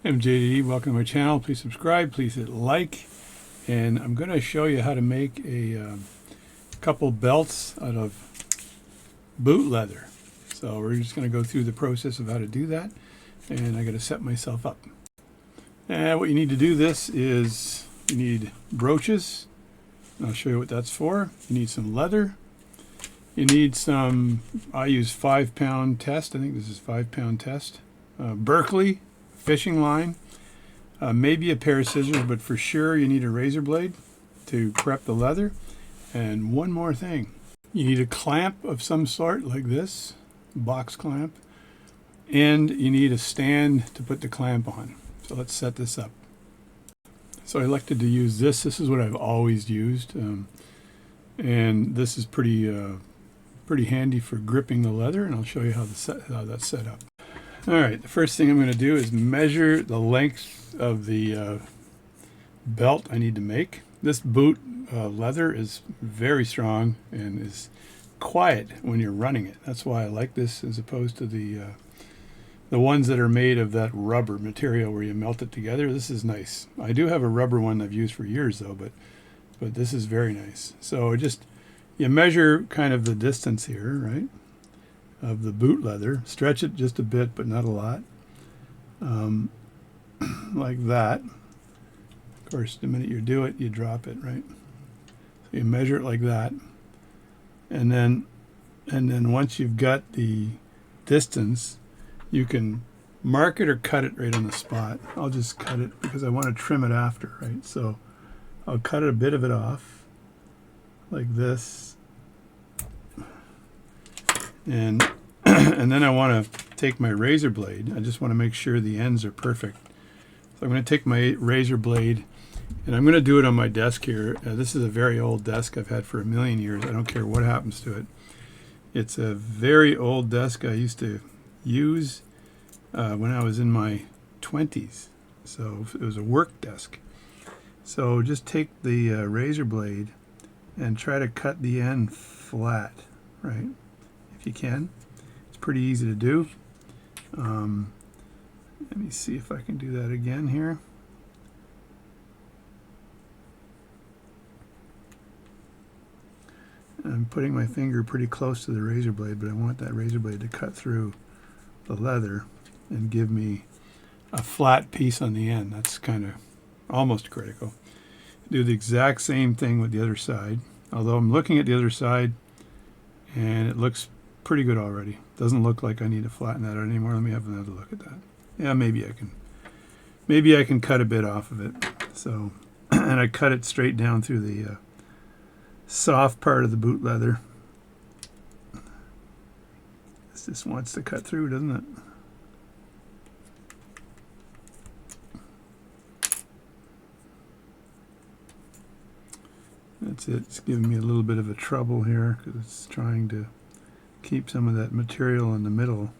I'm JD. Welcome to my channel. Please subscribe. Please hit like. And I'm going to show you how to make a couple belts out of boot leather. So we're just going to go through the process of how to do that. And I got to set myself up. And what you need to do this is you need brooches. I'll show you what that's for. You need some leather. You need some, I use 5-pound test. I think this is 5-pound test. Berkeley fishing line. Maybe a pair of scissors, but for sure you need a razor blade to prep the leather. And one more thing. You need a clamp of some sort like this, box clamp. And you need a stand to put the clamp on. So let's set this up. So I elected to use this. This is what I've always used. And this is pretty handy for gripping the leather, and I'll show you how that's set up. All right, the first thing I'm going to do is measure the length of the belt I need to make. This boot leather is very strong and is quiet when you're running it. That's why I like this as opposed to the ones that are made of that rubber material where you melt it together. This is nice. I do have a rubber one I've used for years though, but this is very nice. So you measure kind of the distance here, right, of the boot leather. Stretch it just a bit, but not a lot. Like that. Of course, the minute you do it, you drop it, right? So you measure it like that. And then once you've got the distance, you can mark it or cut it right on the spot. I'll just cut it because I want to trim it after, right? So I'll cut a bit of it off like this. And and then I want to take my razor blade. I just want to make sure the ends are perfect. So I'm going to take my razor blade and I'm going to do it on my desk here. This is a very old desk I've had for a million years. I don't care what happens to it. It's a very old desk I used to use when I was in my 20s. So it was a work desk. So just take the razor blade and try to cut the end flat, right? If you can. It's pretty easy to do. Let me see if I can do that again here. I'm putting my finger pretty close to the razor blade, but I want that razor blade to cut through the leather and give me a flat piece on the end. That's kind of almost critical. Do the exact same thing with the other side, although I'm looking at the other side and it looks pretty good already. Doesn't look like I need to flatten that out anymore. Let me have another look at that. Yeah, maybe I can cut a bit off of it. So and I cut it straight down through the soft part of the boot leather. This just wants to cut through, doesn't it? That's it. It's giving me a little bit of a trouble here because it's trying to keep some of that material in the middle.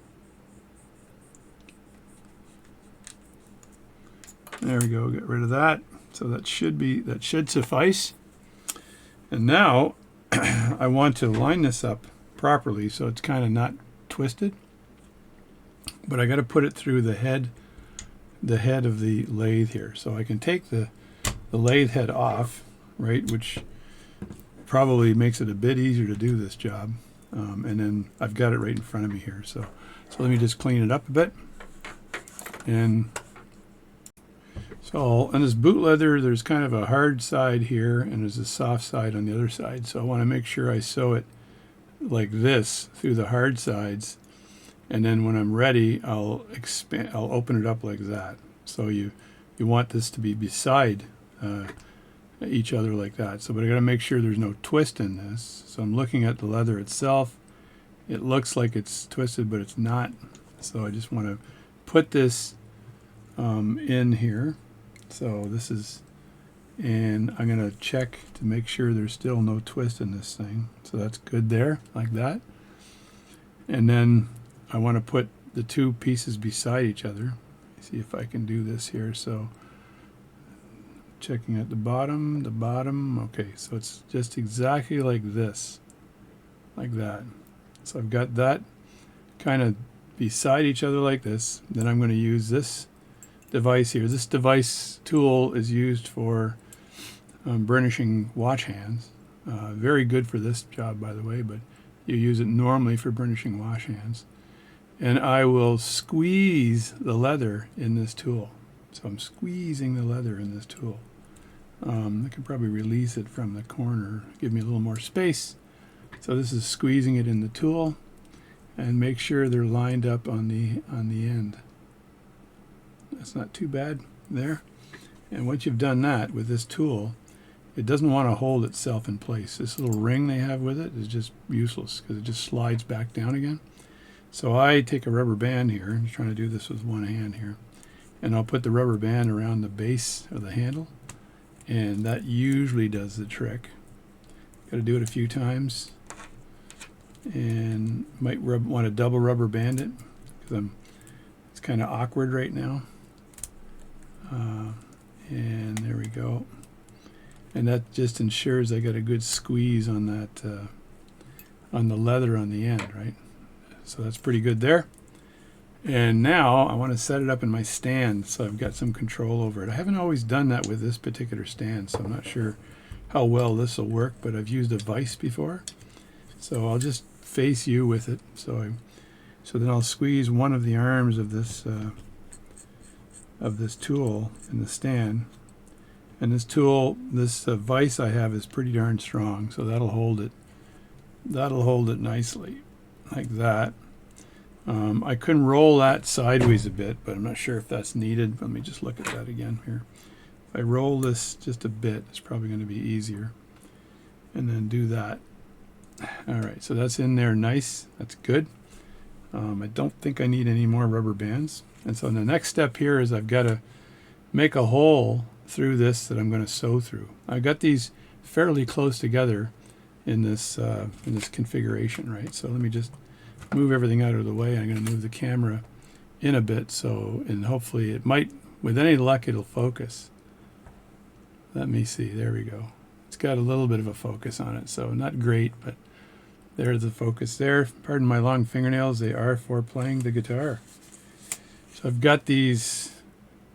There we go. Get rid of that. So that should suffice. And now I want to line this up properly so it's kind of not twisted. But I got to put it through the head of the lathe here. So I can take the lathe head off, right, which probably makes it a bit easier to do this job. And then I've got it right in front of me here. So let me just clean it up a bit. And so on this boot leather, there's kind of a hard side here and there's a soft side on the other side. So I want to make sure I sew it like this through the hard sides. And then when I'm ready, I'll open it up like that. So you want this to be beside each other like that. So, but I got to make sure there's no twist in this. So I'm looking at the leather itself. It looks like it's twisted, but it's not. So I just want to put this in here. So this is, and I'm going to check to make sure there's still no twist in this thing. So that's good there, like that. And then I want to put the two pieces beside each other. See if I can do this here. So checking at the bottom. Okay, so it's just exactly like this, like that. So I've got that kind of beside each other like this. Then I'm going to use this device here. This device tool is used for burnishing watch hands. Very good for this job, by the way, but you use it normally for burnishing wash hands. And I will squeeze the leather in this tool. So I'm squeezing the leather in this tool. I could probably release it from the corner, give me a little more space. So this is squeezing it in the tool, and make sure they're lined up on the end. That's not too bad there. And once you've done that with this tool, it doesn't want to hold itself in place. This little ring they have with it is just useless because it just slides back down again. So I take a rubber band here. I'm trying to do this with one hand here. And I'll put the rubber band around the base of the handle. And that usually does the trick. Got to do it a few times. And might want to double rubber band it because it's kind of awkward right now. And there we go. And that just ensures I got a good squeeze on that, on the leather on the end, right? So that's pretty good there. And now I want to set it up in my stand so I've got some control over it. I haven't always done that with this particular stand, so I'm not sure how well this will work, but I've used a vise before. So I'll just face you with it. So then I'll squeeze one of the arms of this tool in the stand. And this tool, this vise I have is pretty darn strong, so that'll hold it. That'll hold it nicely, like that. I can roll that sideways a bit, but I'm not sure if that's needed. Let me just look at that again here. If I roll this just a bit, it's probably going to be easier. And then do that. All right, so that's in there nice. That's good. I don't think I need any more rubber bands. And so the next step here is I've got to make a hole through this that I'm going to sew through. I got these fairly close together in this configuration, right? So let me just move everything out of the way. I'm going to move the camera in a bit, so, and hopefully it might, with any luck, it'll focus. Let me see. There we go. It's got a little bit of a focus on it, so not great, but there's the focus there. Pardon my long fingernails. They are for playing the guitar. So I've got these.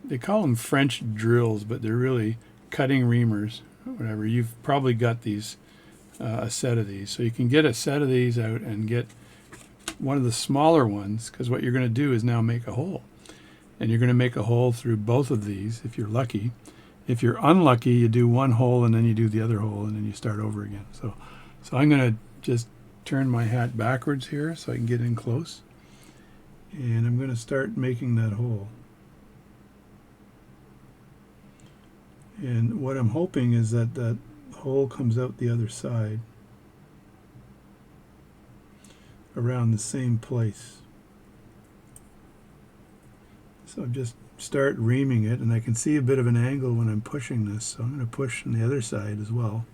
They call them French drills, but they're really cutting reamers, whatever. You've probably got these, a set of these. So you can get a set of these out and get one of the smaller ones, because what you're going to do is now make a hole. And you're going to make a hole through both of these if you're lucky. If you're unlucky, you do one hole and then you do the other hole and then you start over again. So I'm going to just turn my hat backwards here so I can get in close. And I'm going to start making that hole. And what I'm hoping is that that hole comes out the other side around the same place. So just start reaming it, and I can see a bit of an angle when I'm pushing this, so I'm going to push on the other side as well.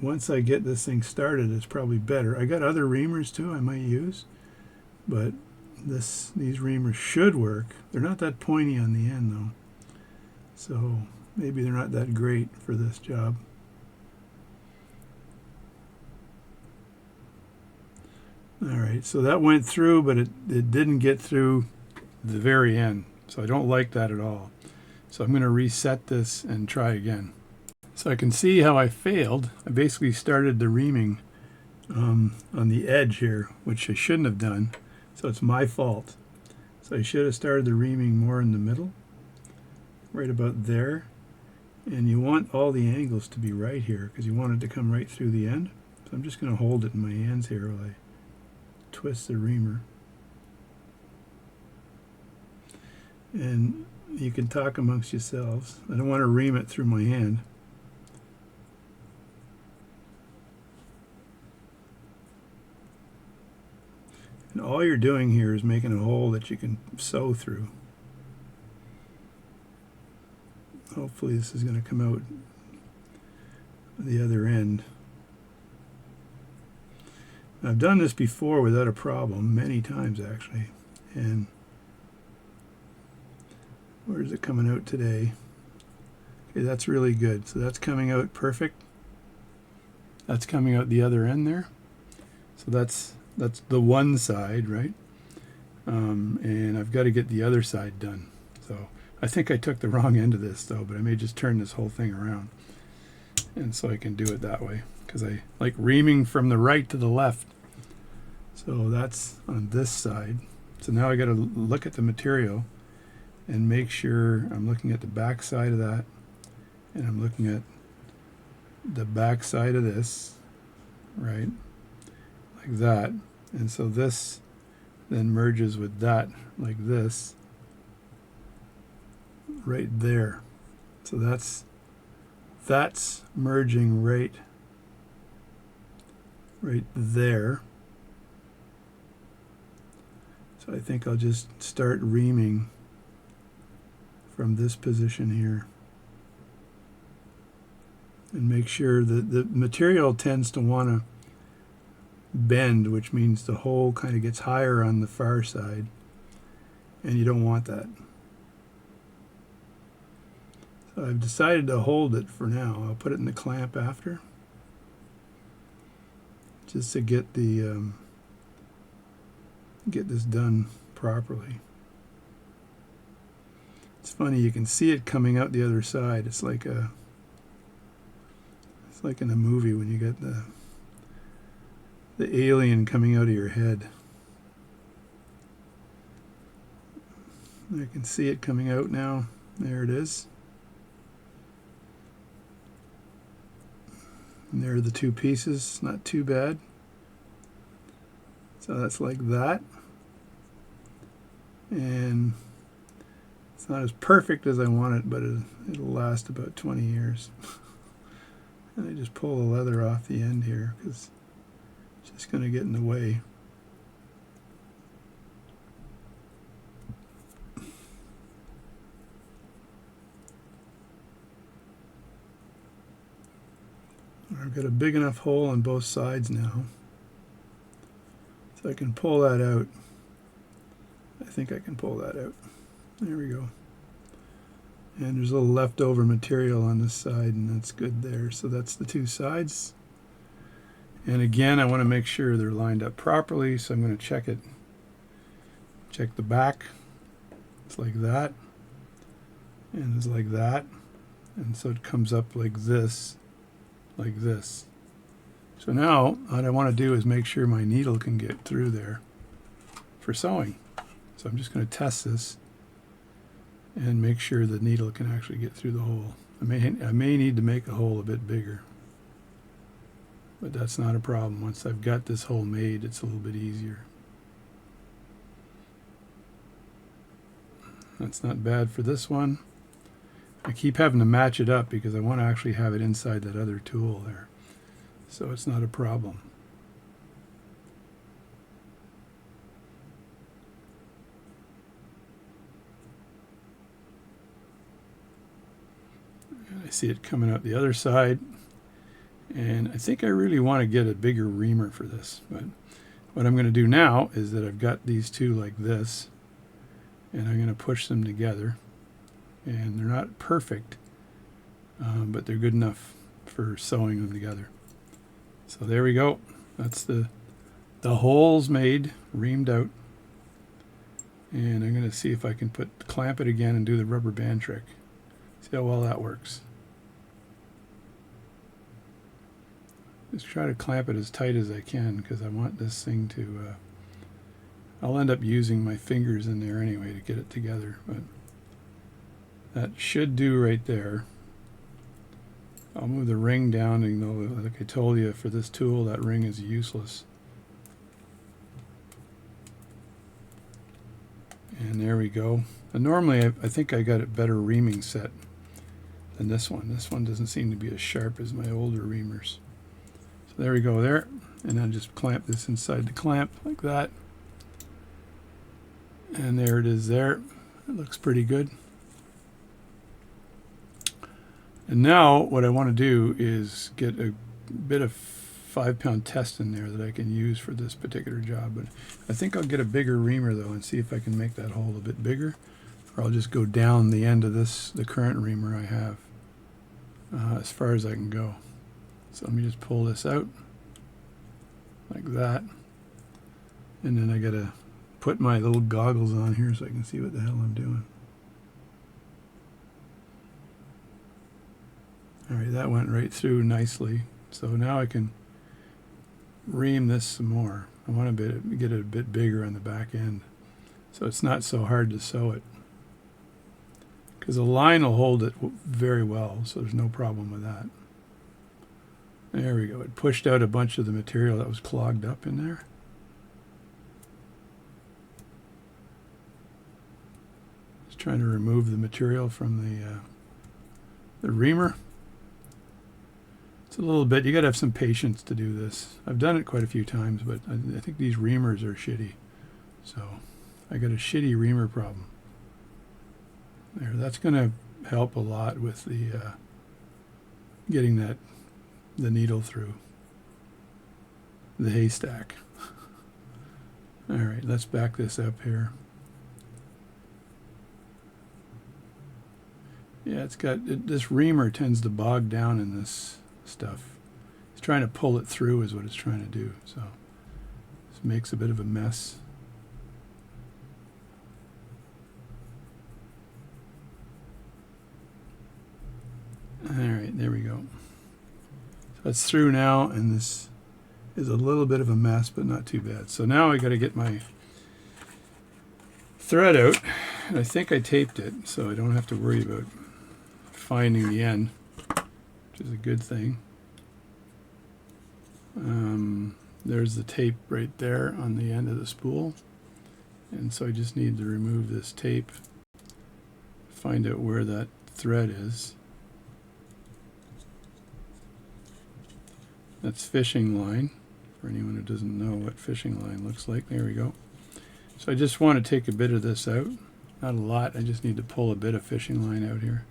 Once I get this thing started, it's probably better. I got other reamers too I might use, but these reamers should work. They're not that pointy on the end though, so maybe they're not that great for this job. Alright, so that went through, but it didn't get through the very end, so I don't like that at all. So I'm going to reset this and try again. So I can see how I failed. I basically started the reaming on the edge here, which I shouldn't have done, so it's my fault. So I should have started the reaming more in the middle, right about there. And you want all the angles to be right here, because you want it to come right through the end. So I'm just going to hold it in my hands here while I twist the reamer. And you can talk amongst yourselves. I don't want to ream it through my hand. And all you're doing here is making a hole that you can sew through. Hopefully this is going to come out the other end. I've done this before without a problem, many times actually. And where's it coming out today? Okay, that's really good. So that's coming out perfect. That's coming out the other end there. So that's the one side, right? And I've got to get the other side done. So I think I took the wrong end of this though, but I may just turn this whole thing around, and so I can do it that way because I like reaming from the right to the left. So that's on this side. So now I got to look at the material and make sure I'm looking at the back side of that, and I'm looking at the back side of this, right, like that. And so this then merges with that like this right there. So that's merging right there. So I think I'll just start reaming from this position here and make sure that the material tends to want to bend, which means the hole kind of gets higher on the far side, and you don't want that. So I've decided to hold it for now. I'll put it in the clamp after, just to get the get this done properly. It's funny, you can see it coming out the other side. It's like in a movie when you get the alien coming out of your head. I can see it coming out now. There it is. And there are the two pieces. Not too bad. So that's like that. And it's not as perfect as I want it, but it'll last about 20 years. And I just pull the leather off the end here because it's just going to get in the way. I've got a big enough hole on both sides now, so I can pull that out. I think I can pull that out. There we go. And there's a little leftover material on this side, and that's good there. So that's the two sides. And again, I want to make sure they're lined up properly, so I'm going to check it. Check the back. It's like that. And it's like that. And so it comes up like this. Like this. So now what I want to do is make sure my needle can get through there for sewing. So I'm just going to test this and make sure the needle can actually get through the hole. I may need to make a hole a bit bigger, but that's not a problem. Once I've got this hole made, it's a little bit easier. That's not bad for this one. I keep having to match it up because I want to actually have it inside that other tool there. So it's not a problem. And I see it coming out the other side. And I think I really want to get a bigger reamer for this. But what I'm going to do now is that I've got these two like this, and I'm going to push them together. And they're not perfect, but they're good enough for sewing them together. So there we go. That's the holes made, reamed out. And I'm going to see if I can clamp it again and do the rubber band trick. See how well that works. Just try to clamp it as tight as I can because I want this thing to... I'll end up using my fingers in there anyway to get it together, but that should do right there. I'll move the ring down, even though, like I told you, for this tool, that ring is useless. And there we go. And normally, I think I got a better reaming set than this one. This one doesn't seem to be as sharp as my older reamers. So there we go there. And then just clamp this inside the clamp like that. And there it is there. It looks pretty good. And now what I want to do is get a bit of 5-pound test in there that I can use for this particular job. But I think I'll get a bigger reamer though and see if I can make that hole a bit bigger. Or I'll just go down the end of the current reamer I have as far as I can go. So let me just pull this out like that. And then I got to put my little goggles on here so I can see what the hell I'm doing. Alright, that went right through nicely. So now I can ream this some more. I want to get it a bit bigger on the back end, so it's not so hard to sew it. Because the line will hold it very well, so there's no problem with that. There we go. It pushed out a bunch of the material that was clogged up in there. Just trying to remove the material from the reamer. It's a little bit, you got to have some patience to do this. I've done it quite a few times, but I think these reamers are shitty. So I got a shitty reamer problem. There, that's going to help a lot with the getting the needle through the haystack. All right, let's back this up here. Yeah, it's got this reamer tends to bog down in this stuff. It's trying to pull it through is what it's trying to do. So this makes a bit of a mess. Alright, there we go. So that's through now, and this is a little bit of a mess, but not too bad. So now I got to get my thread out, and I think I taped it, so I don't have to worry about finding the end, which is a good thing. There's the tape right there on the end of the spool, and so I just need to remove this tape, find out where that thread is. That's fishing line, for anyone who doesn't know what fishing line looks like. There we go. So I just want to take a bit of this out, not a lot, I just need to pull a bit of fishing line out here.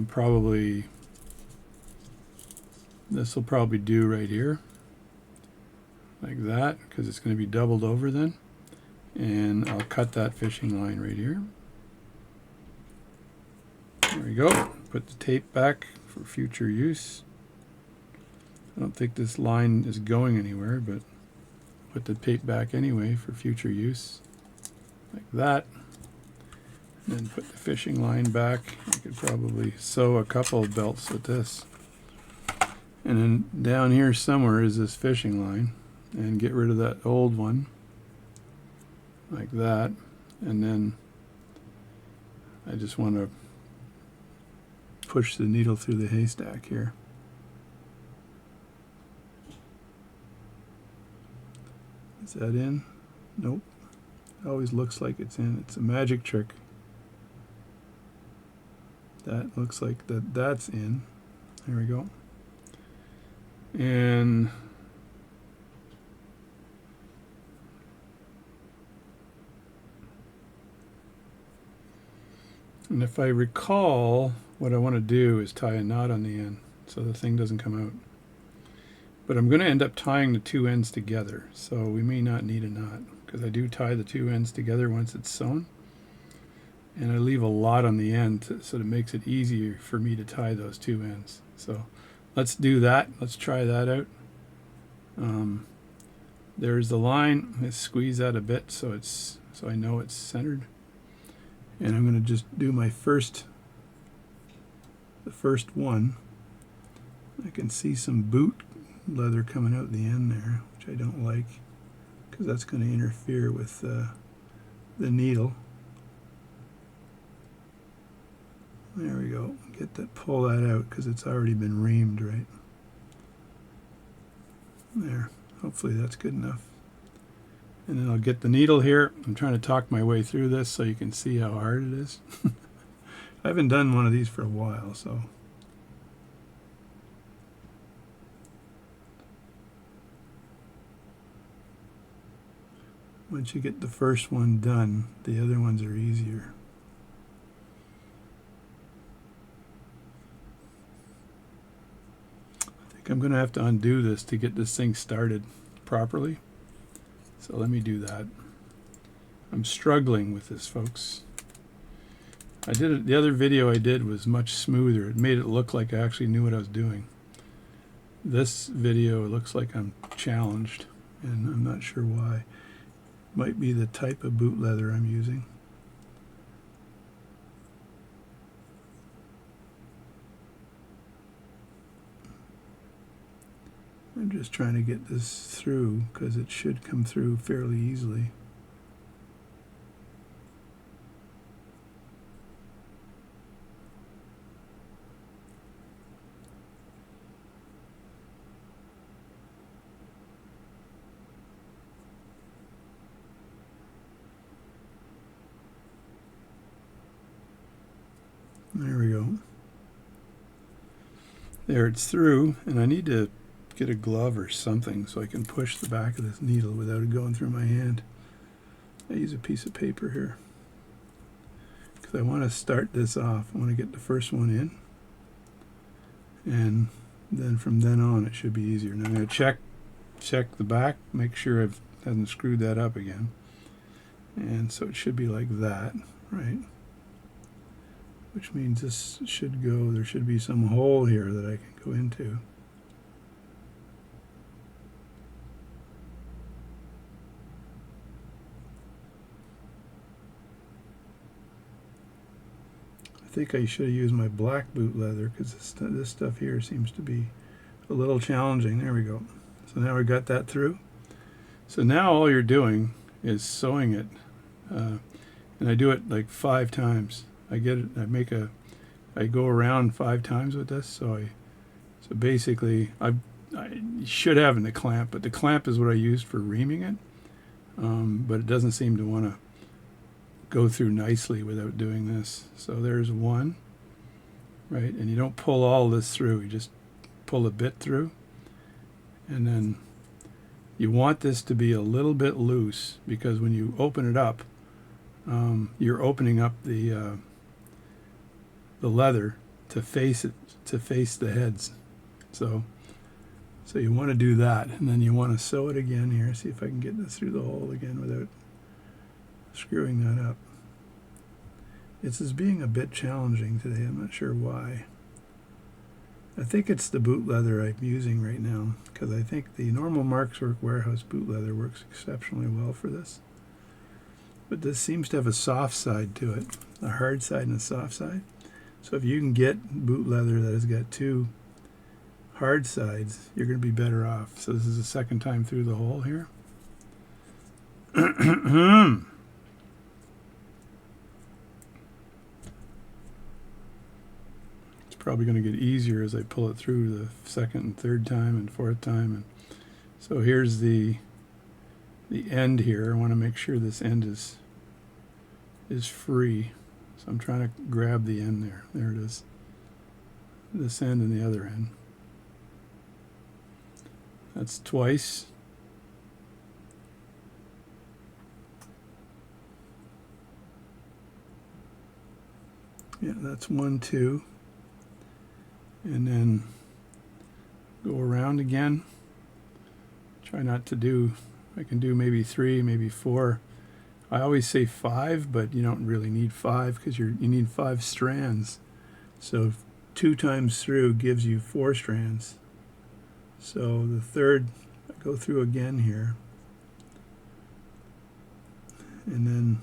Probably this will probably do right here, like that, because it's going to be doubled over then. And I'll cut that fishing line right here. There we go. Put the tape back for future use. I don't think this line is going anywhere, but put the tape back anyway for future use, like that. And then put the fishing line back. I could probably sew a couple of belts with this. And then down here somewhere is this fishing line, and get rid of that old one, like that. And then I just want to push the needle through the haystack here. Is that in? Nope. It always looks like it's in. It's a magic trick. That looks like that's in. There we go. And if I recall, what I want to do is tie a knot on the end so the thing doesn't come out. But I'm going to end up tying the two ends together, so we may not need a knot, because I do tie the two ends together once it's sewn. And I leave a lot on the end so that it makes it easier for me to tie those two ends. So let's do that. Let's try that out. There's the line. Let's squeeze that a bit so I know it's centered. And I'm going to just do the first one. I can see some boot leather coming out the end there, which I don't like, because that's going to interfere with the needle. There we go. Pull that out, because it's already been reamed, right? There. Hopefully that's good enough. And then I'll get the needle here. I'm trying to talk my way through this so you can see how hard it is. I haven't done one of these for a while, so. Once you get the first one done, the other ones are easier. I think I'm going to have to undo this to get this thing started properly. So let me do that. I'm struggling with this, folks. The other video I did was much smoother. It made it look like I actually knew what I was doing. This video looks like I'm challenged, and I'm not sure why. Might be the type of boot leather I'm using. I'm just trying to get this through because it should come through fairly easily. There we go. There, it's through, and I need to get a glove or something so I can push the back of this needle without it going through my hand. I use a piece of paper here because I want to start this off. I want to get the first one in, and then from then on it should be easier. Now I'm going to check the back, make sure I haven't screwed that up again, and so it should be like that, right? Which means this should go, there should be some hole here that I can go into. I think I should have used my black boot leather because this stuff here seems to be a little challenging. There we go. So now we got that through. So now all you're doing is sewing it, and I do it like 5 times. I get it. I go around 5 times with this. So basically, I should have the clamp, but the clamp is what I used for reaming it. But it doesn't seem to want to go through nicely without doing this. So there's one, right? And you don't pull all this through. You just pull a bit through, and then you want this to be a little bit loose because when you open it up, you're opening up the leather to face the heads. So you want to do that, and then you want to sew it again here. See if I can get this through the hole again without screwing that up. It's being a bit challenging today. I'm not sure why. I think it's the boot leather I'm using right now because I think the normal Markswork Warehouse boot leather works exceptionally well for this. But this seems to have a soft side to it, a hard side and a soft side. So if you can get boot leather that has got 2 hard sides, you're going to be better off. So this is the second time through the hole here. It's probably going to get easier as I pull it through the second and third time and fourth time. And so here's the end here. I want to make sure this end is free. So I'm trying to grab the end there. There it is. This end and the other end. That's twice. Yeah, that's 1, 2. And then go around again. Try not to do, I can do maybe 3, maybe 4. I always say 5, but you don't really need 5 because you need 5 strands. So 2 times through gives you 4 strands. So the third, I go through again here. And then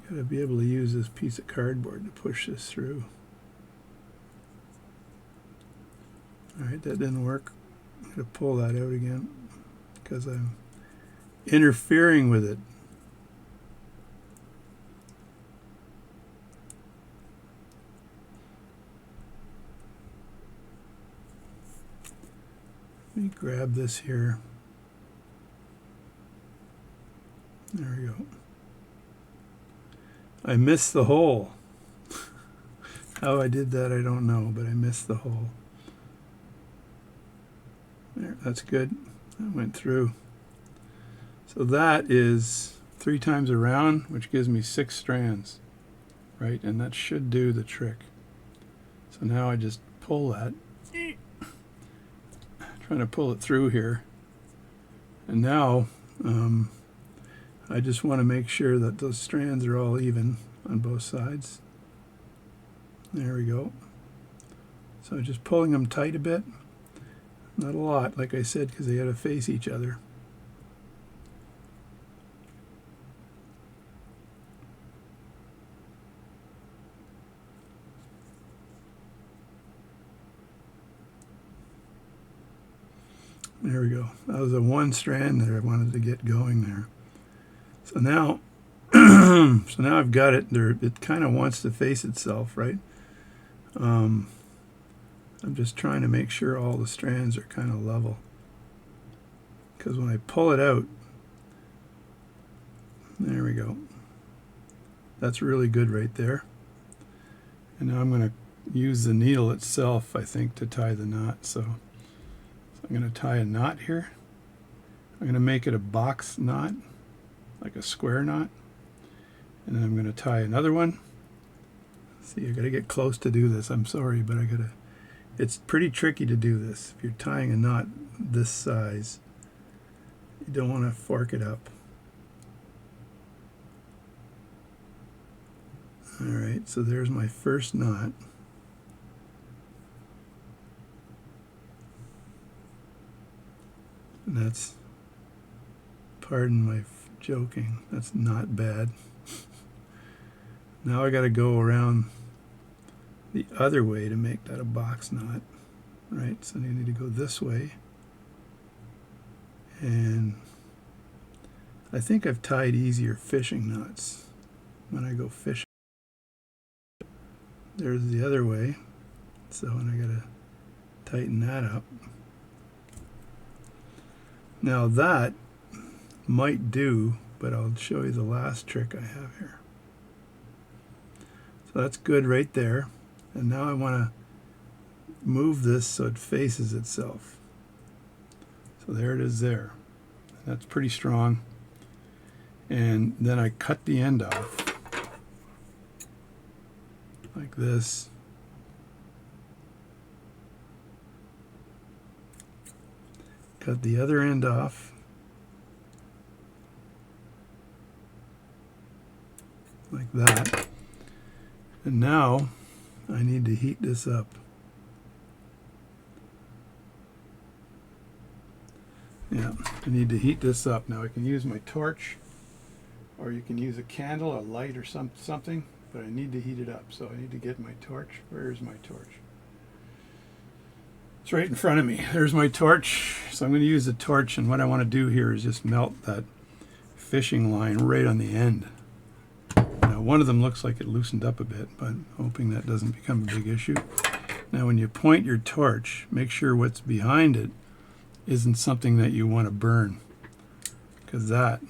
I've got to be able to use this piece of cardboard to push this through. Alright, that didn't work. I'm going to pull that out again because I'm interfering with it. Let me grab this here. There we go. I missed the hole. How I did that, I don't know, but I missed the hole. There, that's good. That went through. So that is 3 times around, which gives me 6 strands, right? And that should do the trick. So now I just pull that, trying to pull it through here. And now I just want to make sure that those strands are all even on both sides. There we go. So just pulling them tight a bit. Not a lot, like I said, because they got to face each other. There we go. That was the one strand that I wanted to get going there. So now, I've got it there. It kind of wants to face itself, right? I'm just trying to make sure all the strands are kind of level. Because when I pull it out, there we go. That's really good right there. And now I'm going to use the needle itself, I think, to tie the knot. So I'm going to tie a knot here. I'm going to make it a box knot, like a square knot. And then I'm going to tie another one. See, I got to get close to do this. I'm sorry, but it's pretty tricky to do this. If you're tying a knot this size, you don't want to fork it up. Alright, so there's my first knot. And that's, pardon my joking, that's not bad. Now I got to go around the other way to make that a box knot. Right, so you need to go this way. And I think I've tied easier fishing knots when I go fishing. There's the other way. So, and I gotta tighten that up. Now that might do, but I'll show you the last trick I have here. So that's good right there. And now I want to move this so it faces itself. So there it is there. That's pretty strong. And then I cut the end off like this. Cut the other end off like that. And now I need to heat this up. Yeah, I need to heat this up. Now I can use my torch, or you can use a candle, a light, or something, but I need to heat it up. So I need to get my torch. Where's my torch? It's right in front of me. There's my torch. So I'm going to use the torch, and what I want to do here is just melt that fishing line right on the end. Now one of them looks like it loosened up a bit, but I'm hoping that doesn't become a big issue. Now when you point your torch, make sure what's behind it isn't something that you want to burn, because that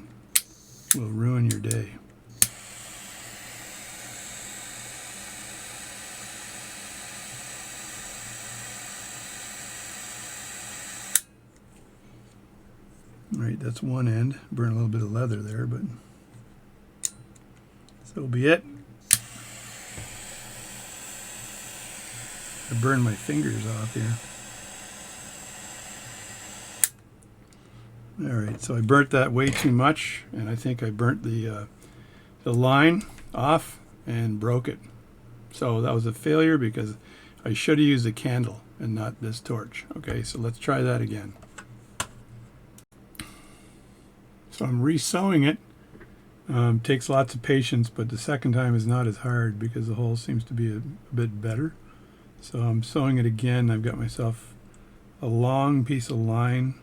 will ruin your day. Right, that's one end. Burn a little bit of leather there, but so be it. I burned my fingers off here. Alright, so I burnt that way too much, and I think I burnt the line off and broke it. So that was a failure because I should have used a candle and not this torch. Okay, so let's try that again. So I'm re-sewing it. Takes lots of patience, but the second time is not as hard because the hole seems to be a bit better. So I'm sewing it again. I've got myself a long piece of line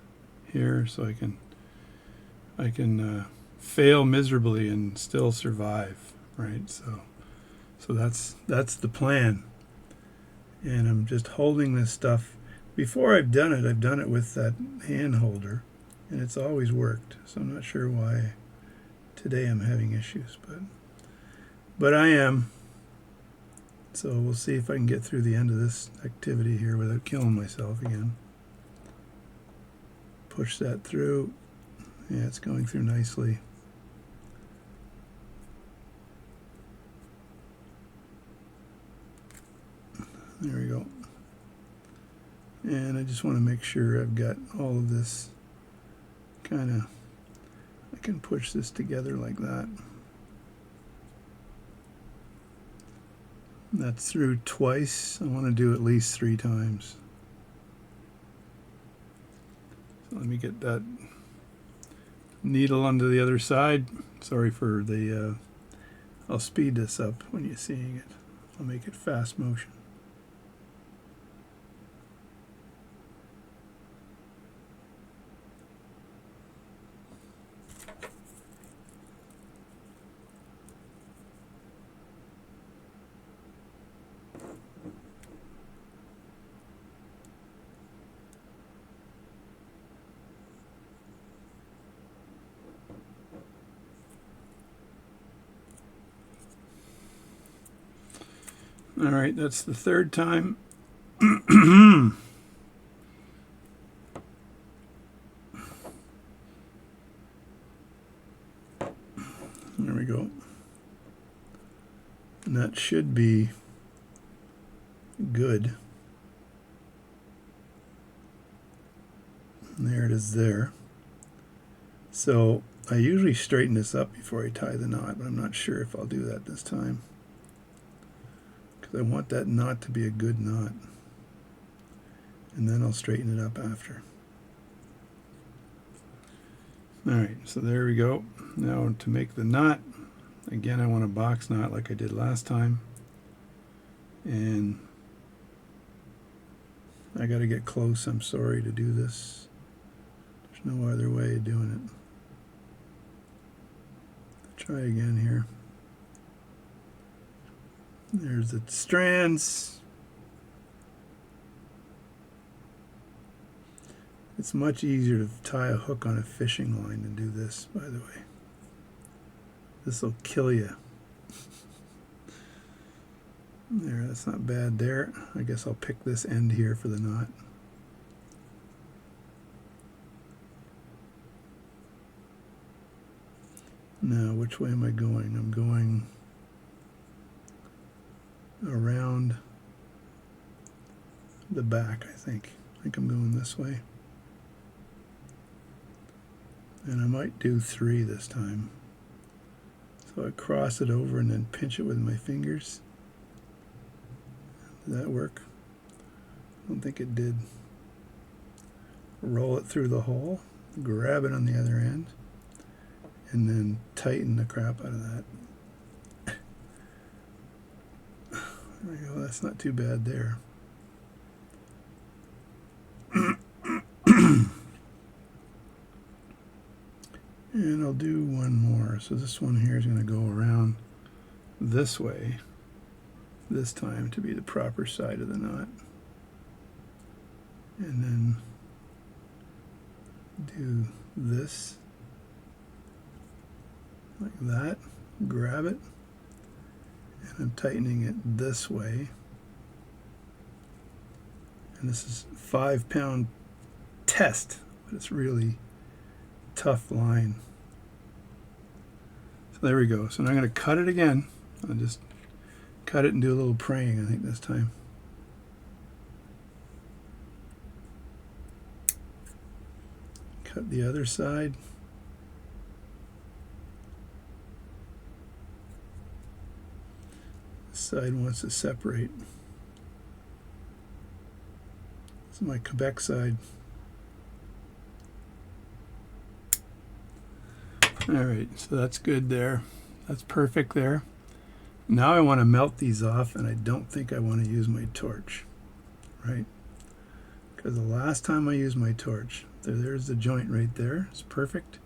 here, so I can fail miserably and still survive, right? So that's the plan. And I'm just holding this stuff. Before I've done it with that hand holder, and it's always worked. So I'm not sure why today I'm having issues, but I am. So we'll see if I can get through the end of this activity here without killing myself again. Push that through. Yeah, it's going through nicely. There we go. And I just want to make sure I've got all of this kind of, I can push this together like that. That's through twice. I want to do at least 3 times. Let me get that needle onto the other side. Sorry for the, I'll speed this up when you're seeing it. I'll make it fast motion. All right, that's the third time. There we go. And that should be good. And there it is there. So I usually straighten this up before I tie the knot, but I'm not sure if I'll do that this time, because I want that knot to be a good knot, and then I'll straighten it up after. Alright, so there we go. Now to make the knot, again I want a box knot like I did last time, and I got to get close, I'm sorry, to do this. There's no other way of doing it. Try again here. There's the strands. It's much easier to tie a hook on a fishing line than do this, by the way. This will kill you. There, that's not bad there. I guess I'll pick this end here for the knot. Now, which way am I going? I'm going around the back, I think. I think I'm going this way. And I might do 3 this time. So I cross it over and then pinch it with my fingers. Did that work? I don't think it did. Roll it through the hole, grab it on the other end, and then tighten the crap out of that. There we go, that's not too bad there. And I'll do one more. So this one here is going to go around this way this time to be the proper side of the knot. And then do this like that, grab it, and I'm tightening it this way. And this is 5-pound test, but it's really tough line. So there we go. So now I'm going to cut it again. I'll just cut it and do a little praying, I think, this time. Cut the other side. This side wants to separate. This is my Quebec side. Alright, so that's good there. That's perfect there. Now I want to melt these off, and I don't think I want to use my torch, right? Because the last time I used my torch, there's the joint right there. It's perfect.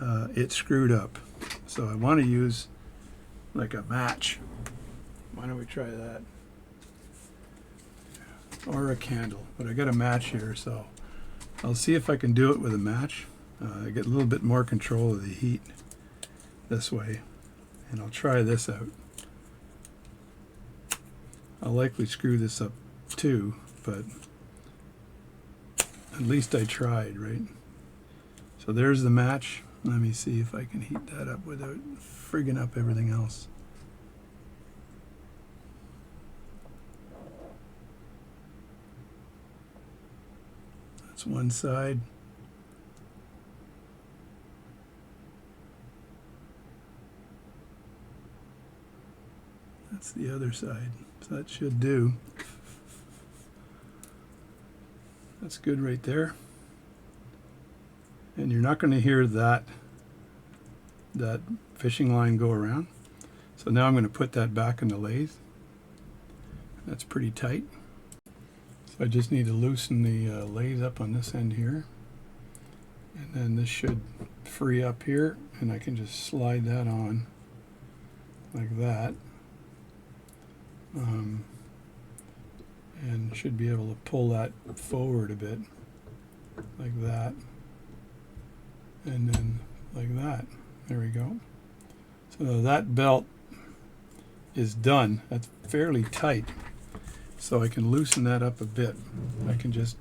It screwed up. So I want to use like a match. Why don't we try that? Or a candle. But I got a match here, so I'll see if I can do it with a match. I get a little bit more control of the heat this way, and I'll try this out. I'll likely screw this up too, but at least I tried, right? So there's the match. Let me see if I can heat that up without frigging up everything else. That's one side. That's the other side. So that should do. That's good right there. and you're not going to hear that fishing line go around. So now I'm going to put that back in the lathe. That's pretty tight. So I just need to loosen the lathe up on this end here, and then this should free up here, and I can just slide that on like that, and should be able to pull that forward a bit like that, and then like that. There we go. So that belt is done. That's fairly tight, so I can loosen that up a bit. I can just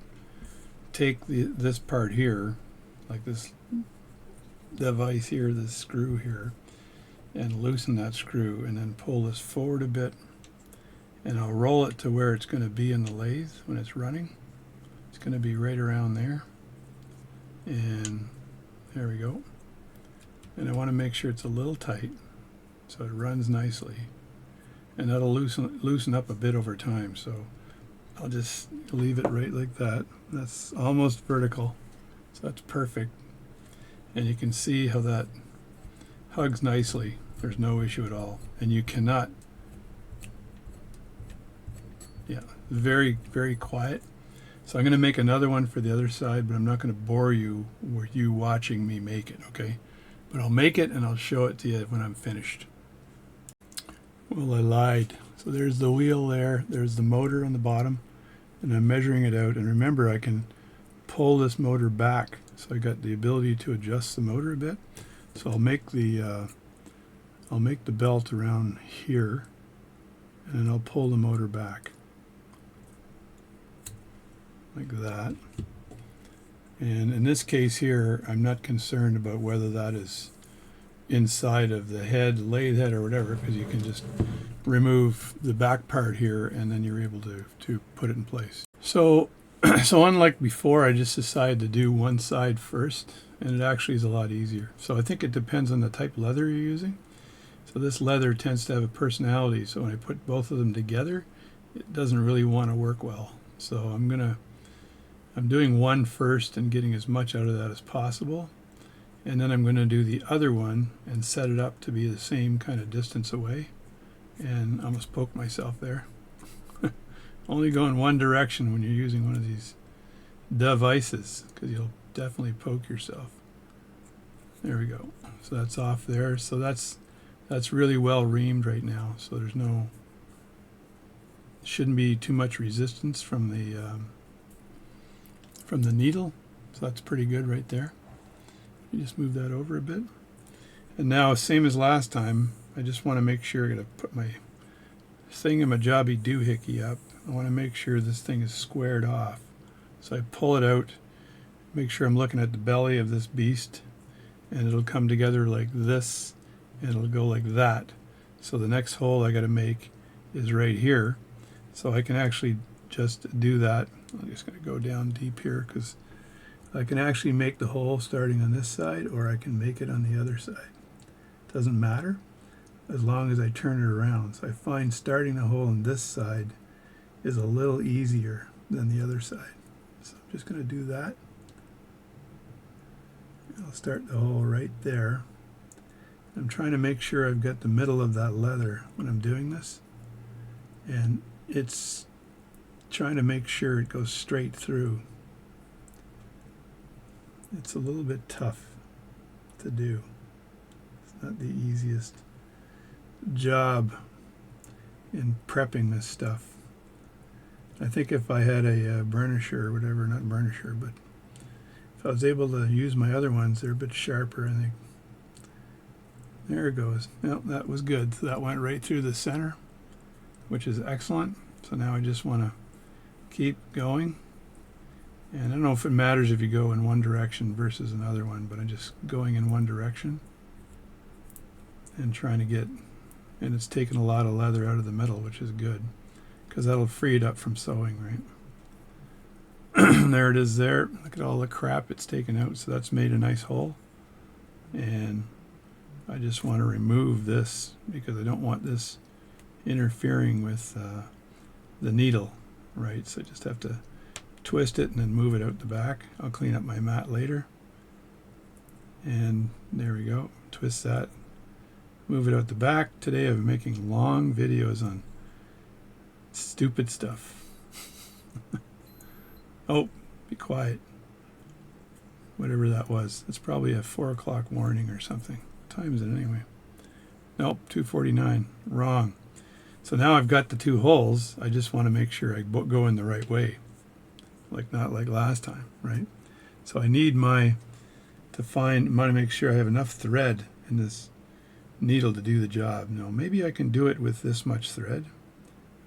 take this part here, like this device here, this screw here, and loosen that screw, and then pull this forward a bit, and I'll roll it to where it's going to be in the lathe when it's running. It's going to be right around there, and there we go. And I want to make sure it's a little tight so it runs nicely, and that'll loosen up a bit over time. So I'll just leave it right like that. That's almost vertical, so that's perfect. And you can see how that hugs nicely. There's no issue at all, and you cannot, yeah, very, very quiet. So I'm going to make another one for the other side, but I'm not going to bore you with you watching me make it, okay? But I'll make it and I'll show it to you when I'm finished. Well, I lied. So there's the wheel there, there's the motor on the bottom, and I'm measuring it out. And remember, I can pull this motor back, so I got the ability to adjust the motor a bit. So I'll make the belt around here, and then I'll pull the motor back like that. And in this case here, I'm not concerned about whether that is inside of the head, lathe head, or whatever, because you can just remove the back part here, and then you're able to put it in place. So unlike before, I just decided to do one side first, and it actually is a lot easier. So I think it depends on the type of leather you're using. So this leather tends to have a personality, so when I put both of them together, it doesn't really want to work well. So I'm doing one first and getting as much out of that as possible, and then I'm going to do the other one and set it up to be the same kind of distance away. And I almost poked myself there. Only go in one direction when you're using one of these devices, because you'll definitely poke yourself. There we go. So that's off there. So that's really well reamed right now, so there's shouldn't be too much resistance from the needle, so that's pretty good right there. You just move that over a bit, and now same as last time, I just want to make sure I got to put my thingamajobby doohickey up. I want to make sure this thing is squared off, so I pull it out, make sure I'm looking at the belly of this beast, and it'll come together like this, and it'll go like that. So the next hole I got to make is right here, so I can actually just do that. I'm just going to go down deep here, because I can actually make the hole starting on this side, or I can make it on the other side. Doesn't matter as long as I turn it around. So I find starting the hole on this side is a little easier than the other side. So I'm just going to do that. I'll start the hole right there. I'm trying to make sure I've got the middle of that leather when I'm doing this, and it's trying to make sure it goes straight through. It's a little bit tough to do. It's not the easiest job in prepping this stuff. I think if I had a burnisher or whatever, not burnisher, but if I was able to use my other ones, they're a bit sharper, I think. There it goes. Well, that was good. So that went right through the center, which is excellent. So now I just want to keep going. And I don't know if it matters if you go in one direction versus another one, but I'm just going in one direction and trying to get, and it's taking a lot of leather out of the middle, which is good, because that'll free it up from sewing, right? There it is there. Look at all the crap it's taken out. So that's made a nice hole. And I just want to remove this because I don't want this interfering with the needle, right? So I just have to twist it and then move it out the back. I'll clean up my mat later. And there we go. Twist that. Move it out the back. Today I'm making long videos on stupid stuff. Oh, be quiet. Whatever that was. It's probably a 4 o'clock warning or something. What time is it anyway? Nope, 2:49. Wrong. So now I've got the 2 holes. I just want to make sure I go in the right way. Not like last time, right? So I need want to make sure I have enough thread in this needle to do the job. Now, maybe I can do it with this much thread.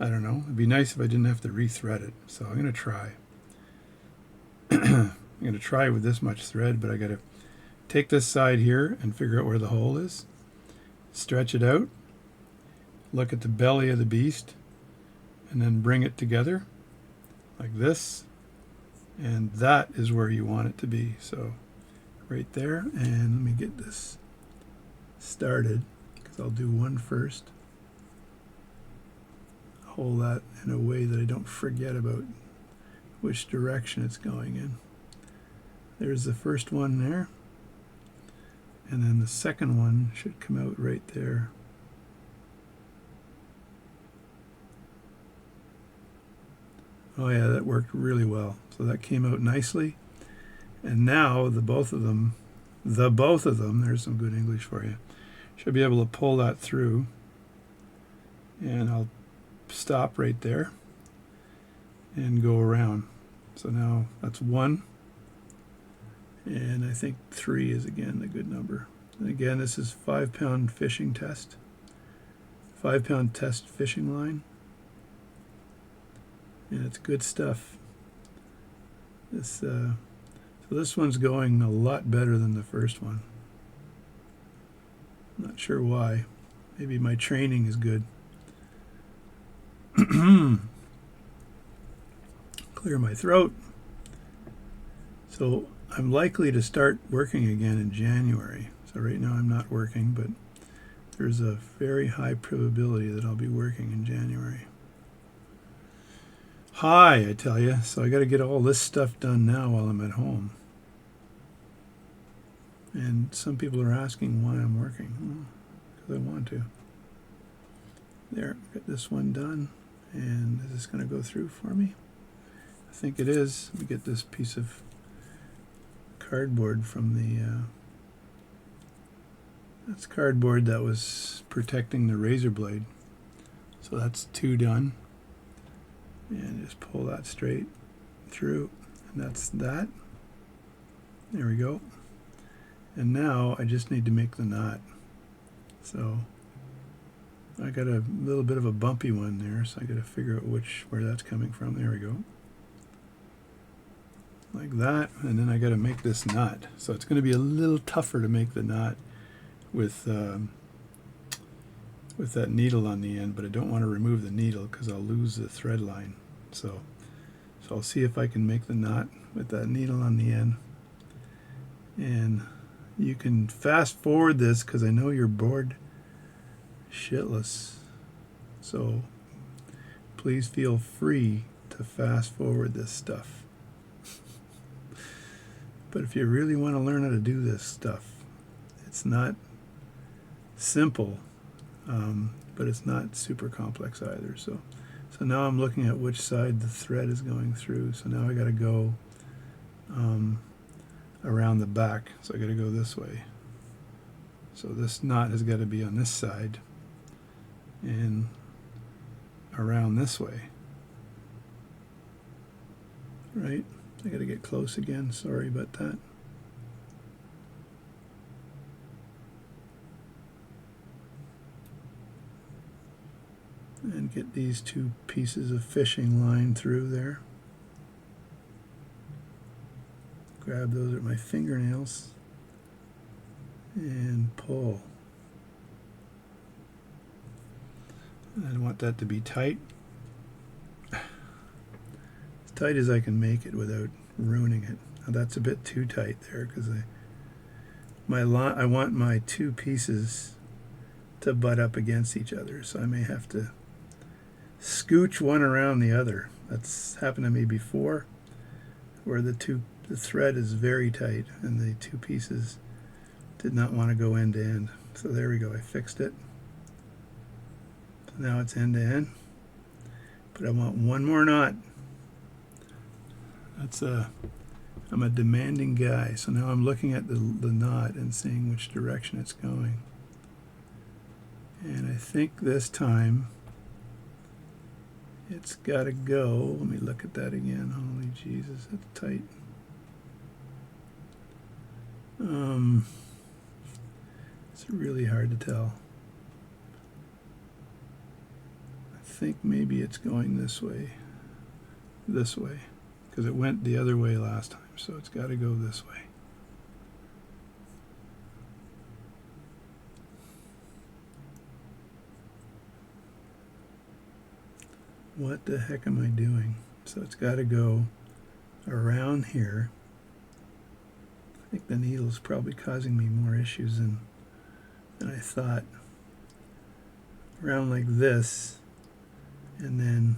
I don't know. It'd be nice if I didn't have to re-thread it. So I'm going to try. I'm going to try with this much thread, but I got to take this side here and figure out where the hole is. Stretch it out. Look at the belly of the beast, and then bring it together like this. And that is where you want it to be. So right there, and let me get this started, because I'll do one first. Hold that in a way that I don't forget about which direction it's going in. There's the first one there, and then the second one should come out right there. Oh yeah, that worked really well. So that came out nicely. And now the both of them, there's some good English for you, should be able to pull that through. And I'll stop right there and go around. So now that's 1. And I think 3 is again a good number. And again, this is 5-pound fishing test. 5-pound test fishing line. And it's good stuff. So this one's going a lot better than the first one. Not sure why. Maybe my training is good. Clear my throat. So I'm likely to start working again in January. So right now I'm not working, but there's a very high probability that I'll be working in January. Hi, I tell you. So I got to get all this stuff done now while I'm at home. And some people are asking why I'm working. Because I want to. There, got this one done. And is this going to go through for me? I think it is. Let me get this piece of cardboard from the... that's cardboard that was protecting the razor blade. So that's 2 done. And just pull that straight through, and that's that. There we go. And now I just need to make the knot. So I got a little bit of a bumpy one there, so I got to figure out where that's coming from. There we go. Like that, and then I got to make this knot. So it's going to be a little tougher to make the knot with that needle on the end, but I don't want to remove the needle because I'll lose the thread line. So I'll see if I can make the knot with that needle on the end. And you can fast forward this because I know you're bored shitless. So please feel free to fast forward this stuff. But if you really want to learn how to do this stuff, it's not simple. But it's not super complex either. So now I'm looking at which side the thread is going through. So now I got to go around the back. So I got to go this way. So this knot has got to be on this side and around this way. Right? I got to get close again. Sorry about that. And get these 2 pieces of fishing line through there. Grab those with my fingernails and pull. I want that to be tight. As tight as I can make it without ruining it. Now that's a bit too tight there because I want my 2 pieces to butt up against each other, so I may have to scooch one around the other. That's happened to me before, where the thread is very tight and the 2 pieces Did not want to go end to end. So there we go, I fixed it. So now it's end to end. But I want one more knot. I'm a demanding guy, so now I'm looking at the knot and seeing which direction it's going. And I think this time it's got to go. Let me look at that again. Holy Jesus, that's tight. It's really hard to tell. I think maybe it's going this way, because it went the other way last time, so it's got to go this way. What the heck am I doing? So it's got to go around here. I think the needle's probably causing me more issues than I thought. Around like this, and then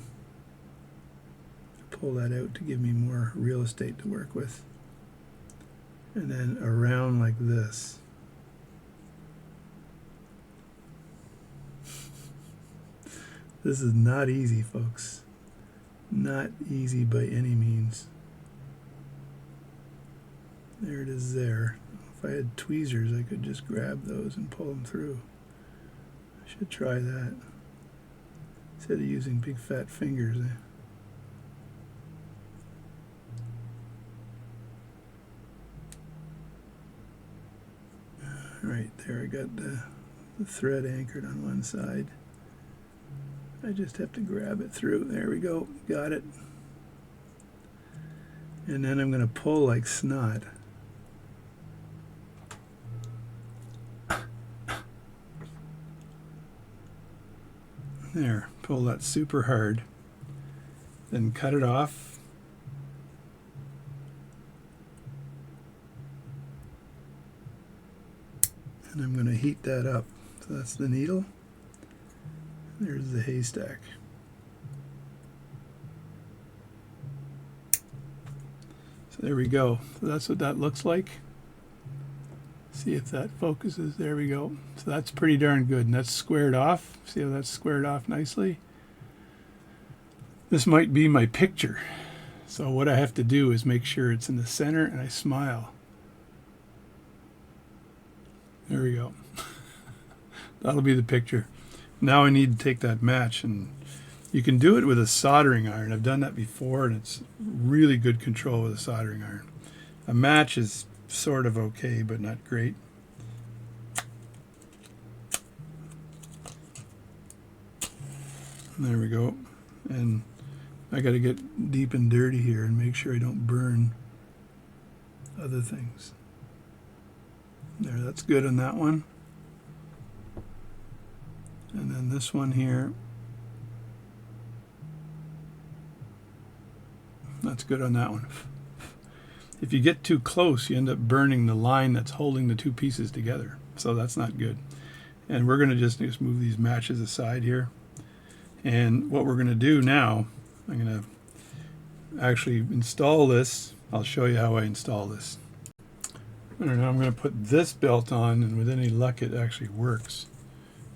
pull that out to give me more real estate to work with. And then around like this. This is not easy, folks. Not easy by any means. There it is there. If I had tweezers, I could just grab those and pull them through. I should try that. Instead of using big fat fingers. Right there, I got the thread anchored on one side. I just have to grab it through. There we go. Got it. And then I'm going to pull like snot. There. Pull that super hard. Then cut it off. And I'm going to heat that up. So that's the needle. There's the haystack. So there we go. So that's what that looks like. See if that focuses. There we go. So that's pretty darn good. And that's squared off. See how that's squared off nicely? This might be my picture. So what I have to do is make sure it's in the center and I smile. There we go. That'll be the picture. Now I need to take that match, and you can do it with a soldering iron. I've done that before, and it's really good control with a soldering iron. A match is sort of okay, but not great. There we go. And I got to get deep and dirty here and make sure I don't burn other things. There, that's good on that one. And then this one here, that's good on that one. If you get too close, you end up burning the line that's holding the two pieces together. So that's not good. And we're going to just move these matches aside here. And what we're going to do now, I'm going to actually install this. I'll show you how I install this. I don't know, I'm going to put this belt on, and with any luck it actually works.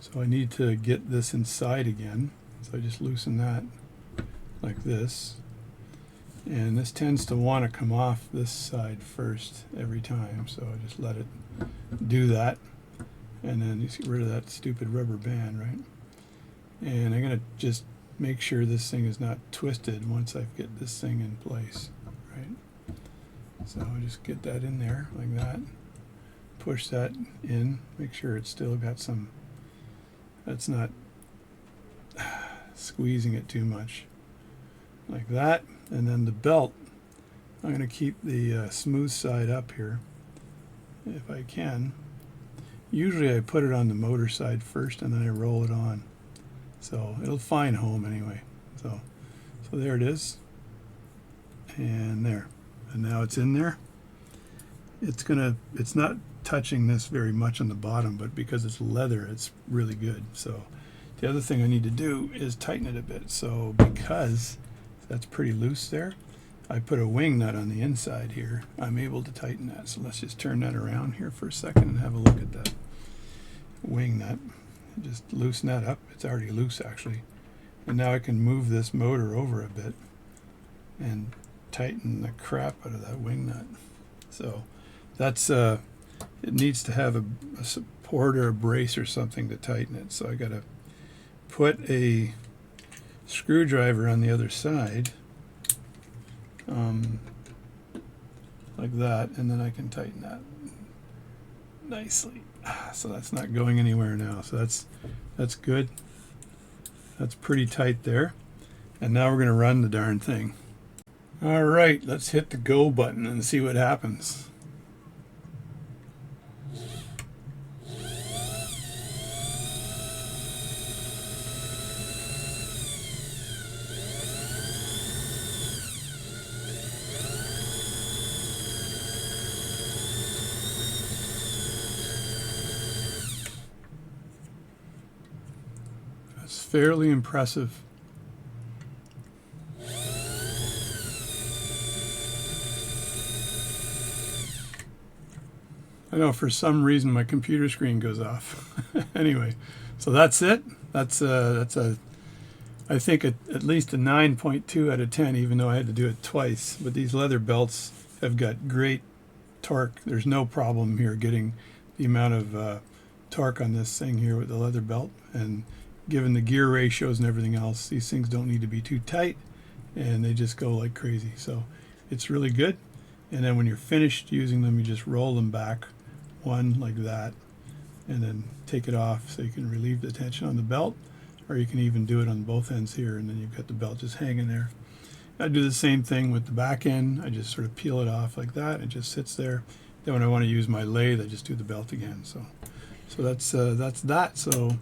So I need to get this inside again. So I just loosen that like this. And this tends to want to come off this side first every time. So I just let it do that. And then you get rid of that stupid rubber band, right? And I'm going to just make sure this thing is not twisted once I get this thing in place, right? So I just get that in there like that. Push that in. Make sure it's still got some... That's not squeezing it too much. Like that. And then the belt, I'm going to keep the smooth side up here if I can. Usually I put it on the motor side first and then I roll it on. So it'll find home anyway. So there it is. And there. And now it's in there. It's not touching this very much on the bottom, but because it's leather, it's really good. So the other thing I need to do is tighten it a bit. So because that's pretty loose there, I put a wing nut on the inside here, I'm able to tighten that. So let's just turn that around here for a second and have a look at that wing nut. Just loosen that up. It's already loose actually. And now I can move this motor over a bit and tighten the crap out of that wing nut. So that's it needs to have a support or a brace or something to tighten it. So I got to put a screwdriver on the other side, like that, and then I can tighten that nicely. So that's not going anywhere now. So that's good. That's pretty tight there. And now we're going to run the darn thing. All right, let's hit the go button and see what happens. That's fairly impressive. I know for some reason my computer screen goes off. Anyway, so that's it. That's a I think at least a 9.2 out of 10, even though I had to do it twice. But these leather belts have got great torque. There's no problem here getting the amount of torque on this thing here with the leather belt. And given the gear ratios and everything else, these things don't need to be too tight, and they just go like crazy. So it's really good. And then when you're finished using them, you just roll them back one like that, and then take it off so you can relieve the tension on the belt, or you can even do it on both ends here, and then you've got the belt just hanging there. I do the same thing with the back end. I just sort of peel it off like that. It just sits there. Then when I want to use my lathe, I just do the belt again. So that's that. So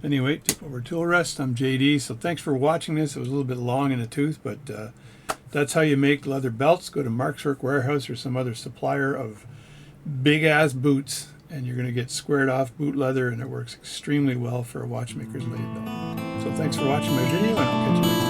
anyway, tip over tool rest. I'm JD. So thanks for watching this. It was a little bit long in the tooth, but that's how you make leather belts. Go to Mark's Work Warehouse or some other supplier of big ass boots, and you're going to get squared off boot leather, and it works extremely well for a watchmaker's lathe belt. So thanks for watching my video, and I'll catch you next time.